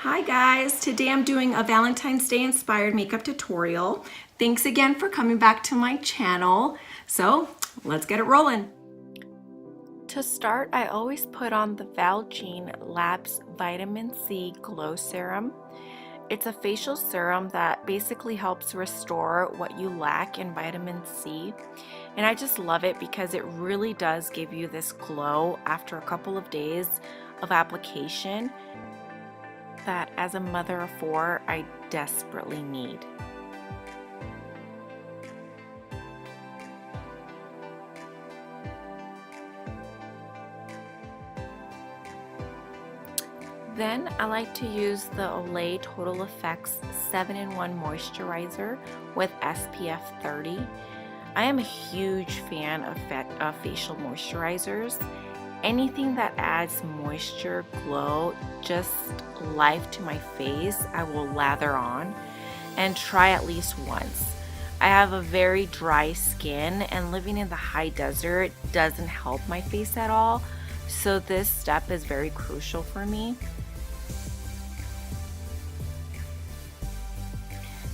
Hi guys, today I'm doing a Valentine's Day inspired makeup tutorial. Thanks again for coming back to my channel. So let's get it rolling. To start, I always put on the Valentine Labs Vitamin C Glow Serum. It's a facial serum that basically helps restore what you lack in vitamin C. And I just love it because it really does give you this glow after a couple of days of application that as a mother of 4, I desperately need. Then I like to use the Olay Total Effects 7-in-1 Moisturizer with SPF 30. I am a huge fan of facial moisturizers. Anything that adds moisture, glow, just life to my face, I will lather on and try at least once. I have a very dry skin and living in the high desert doesn't help my face at all, so this step is very crucial for me.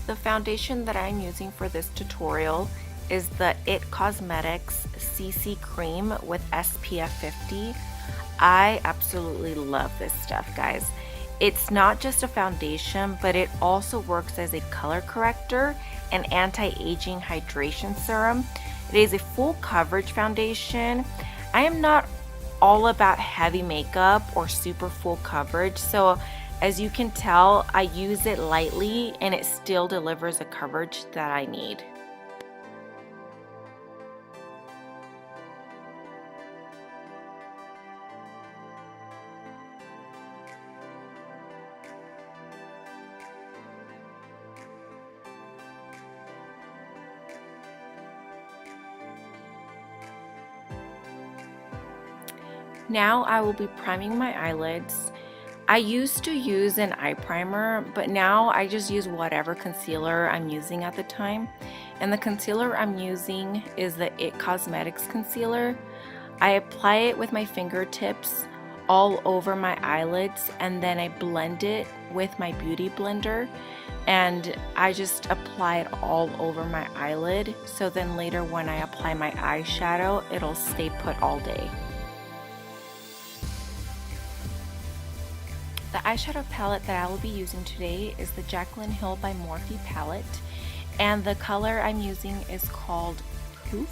The foundation that I'm using for this tutorial is the IT Cosmetics CC Cream with SPF 50. I absolutely love this stuff, guys. It's not just a foundation, but it also works as a color corrector and anti-aging hydration serum. It is a full coverage foundation. I am not all about heavy makeup or super full coverage, so as you can tell, I use it lightly and it still delivers the coverage that I need. Now I will be priming my eyelids. I used to use an eye primer, but now I just use whatever concealer I'm using at the time. And the concealer I'm using is the IT Cosmetics concealer. I apply it with my fingertips all over my eyelids and then I blend it with my beauty blender and I just apply it all over my eyelid, so then later when I apply my eyeshadow, it'll stay put all day. The eyeshadow palette that I will be using today is the Jaclyn Hill by Morphe palette, and the color I'm using is called Poof.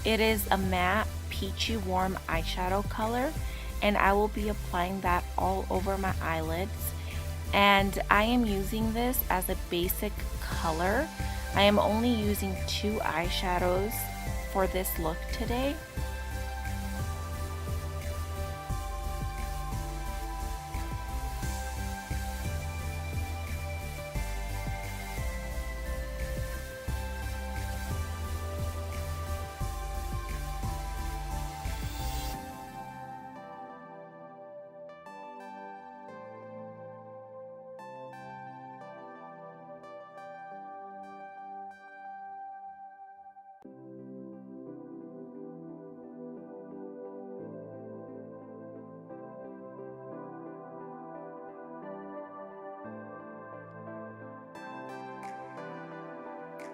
It is a matte peachy warm eyeshadow color, and I will be applying that all over my eyelids. And I am using this as a basic color. I am only using 2 eyeshadows for this look today.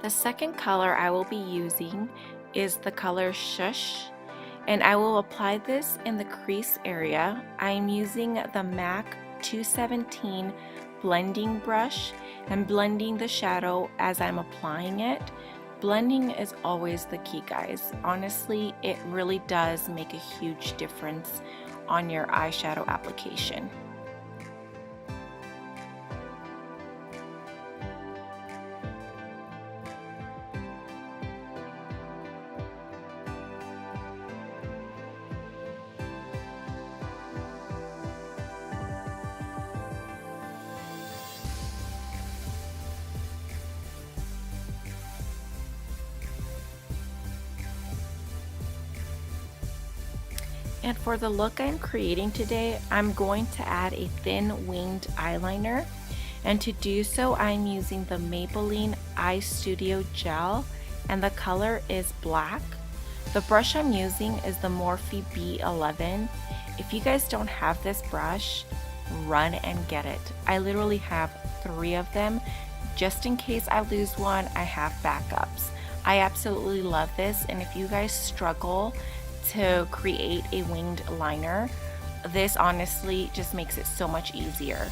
The second color I will be using is the color Shush, and I will apply this in the crease area. I am using the MAC 217 blending brush and blending the shadow as I'm applying it. Blending is always the key, guys. Honestly, it really does make a huge difference on your eyeshadow application. And for the look I'm creating today, I'm going to add a thin winged eyeliner. And to do so, I'm using the Maybelline Eye Studio Gel, and the color is black. The brush I'm using is the Morphe B11. If you guys don't have this brush, run and get it. I literally have 3 of them. Just in case I lose one, I have backups. I absolutely love this, and if you guys struggle to create a winged liner, this honestly just makes it so much easier.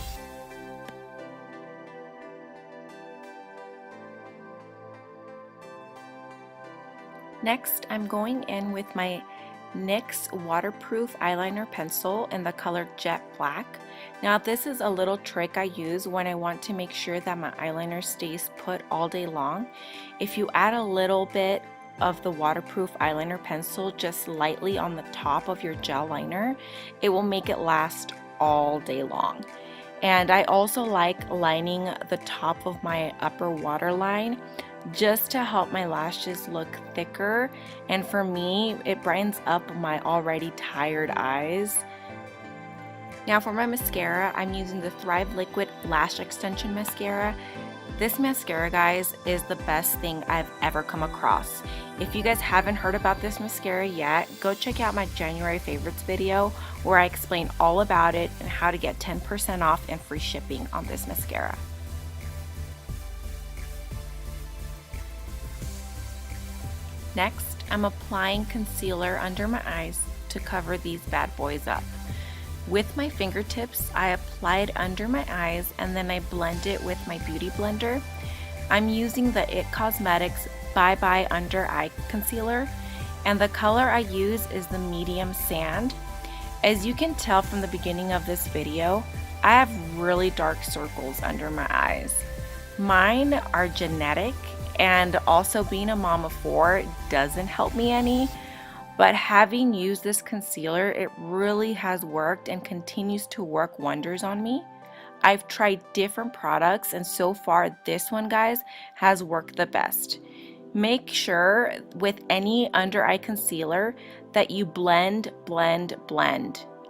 Next, I'm going in with my NYX waterproof eyeliner pencil in the color Jet Black. Now this is a little trick I use when I want to make sure that my eyeliner stays put all day long. If you add a little bit of the waterproof eyeliner pencil just lightly on the top of your gel liner, it will make it last all day long. And I also like lining the top of my upper waterline just to help my lashes look thicker, and for me it brightens up my already tired eyes. Now for my mascara, I'm using the Thrive Liquid Lash Extension Mascara. This mascara, guys, is the best thing I've ever come across. If you guys haven't heard about this mascara yet, go check out my January favorites video where I explain all about it and how to get 10% off and free shipping on this mascara. Next, I'm applying concealer under my eyes to cover these bad boys up. With my fingertips, I apply it under my eyes and then I blend it with my beauty blender. I'm using the IT Cosmetics Bye Bye Under Eye Concealer, and the color I use is the medium sand. As you can tell from the beginning of this video, I have really dark circles under my eyes. Mine are genetic, and also being a mom of 4 doesn't help me any, but having used this concealer, it really has worked and continues to work wonders on me. I've tried different products and so far this one, guys, has worked the best. Make sure with any under eye concealer that you blend,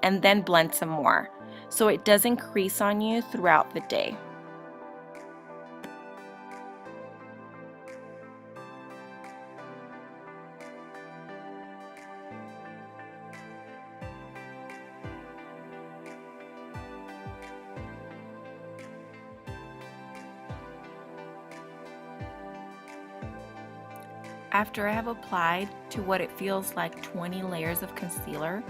and then blend some more so it doesn't crease on you throughout the day. After I have applied to what it feels like 20 layers of concealer,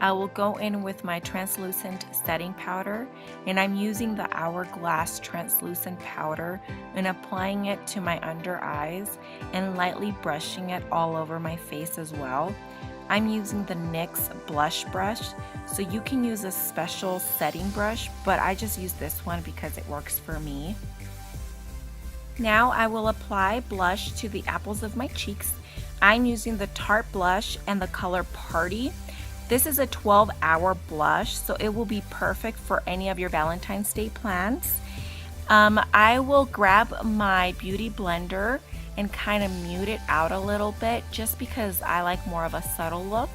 I will go in with my translucent setting powder, and I'm using the Hourglass translucent powder and applying it to my under eyes and lightly brushing it all over my face as well. I'm using the NYX blush brush, so you can use a special setting brush, but I just use this one because it works for me. Now I will apply blush to the apples of my cheeks. I'm using the Tarte blush and the color Party. This is a 12-hour blush, so it will be perfect for any of your Valentine's Day plans. I will grab my beauty blender and kind of mute it out a little bit just because I like more of a subtle look.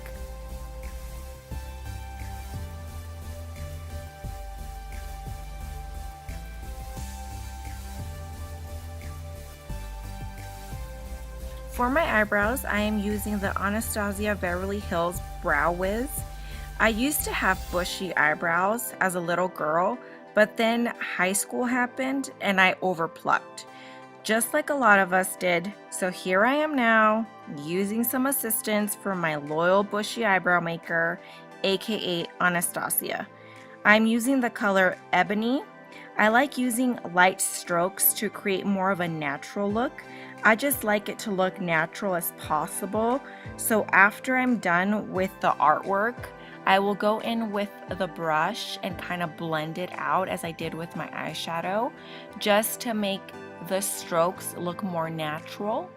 For my eyebrows, I am using the Anastasia Beverly Hills Brow Wiz. I used to have bushy eyebrows as a little girl, but then high school happened and I overplucked, just like a lot of us did. So here I am now, using some assistance from my loyal bushy eyebrow maker, aka Anastasia. I'm using the color Ebony. I like using light strokes to create more of a natural look. I just like it to look natural as possible. So after I'm done with the artwork, I will go in with the brush and kind of blend it out as I did with my eyeshadow, just to make the strokes look more natural.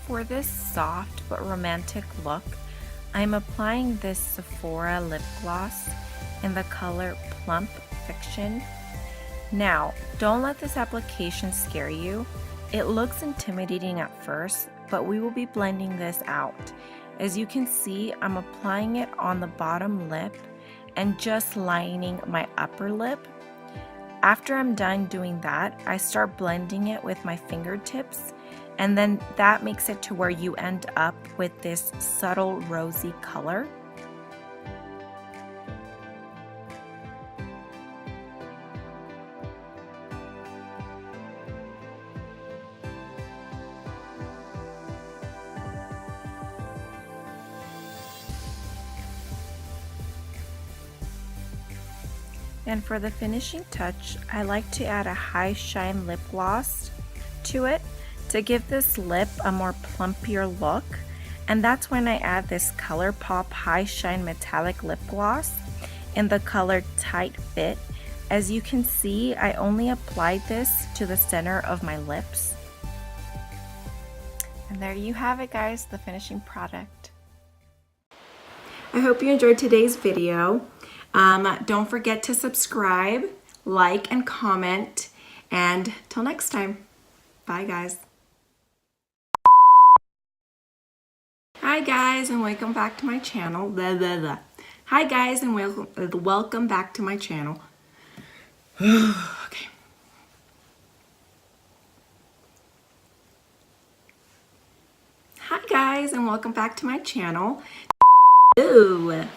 For this soft but romantic look, I'm applying this Sephora lip gloss in the color Plump Fiction. Now, don't let this application scare you. It looks intimidating at first, but we will be blending this out. As you can see, I'm applying it on the bottom lip and just lining my upper lip. After I'm done doing that, I start blending it with my fingertips, and then that makes it to where you end up with this subtle rosy color. And for the finishing touch, I like to add a high shine lip gloss to it to give this lip a more plumpier look. And that's when I add this ColourPop High Shine Metallic Lip Gloss in the color Tight Fit. As you can see, I only applied this to the center of my lips. And there you have it, guys, the finishing product. I hope you enjoyed today's video. Don't forget to subscribe, like, and comment. And till next time, bye guys. Hi guys, and welcome back to my channel. Blah, blah, blah. Hi guys, and welcome back to my channel. Okay. Hi guys, and welcome back to my channel. Ooh.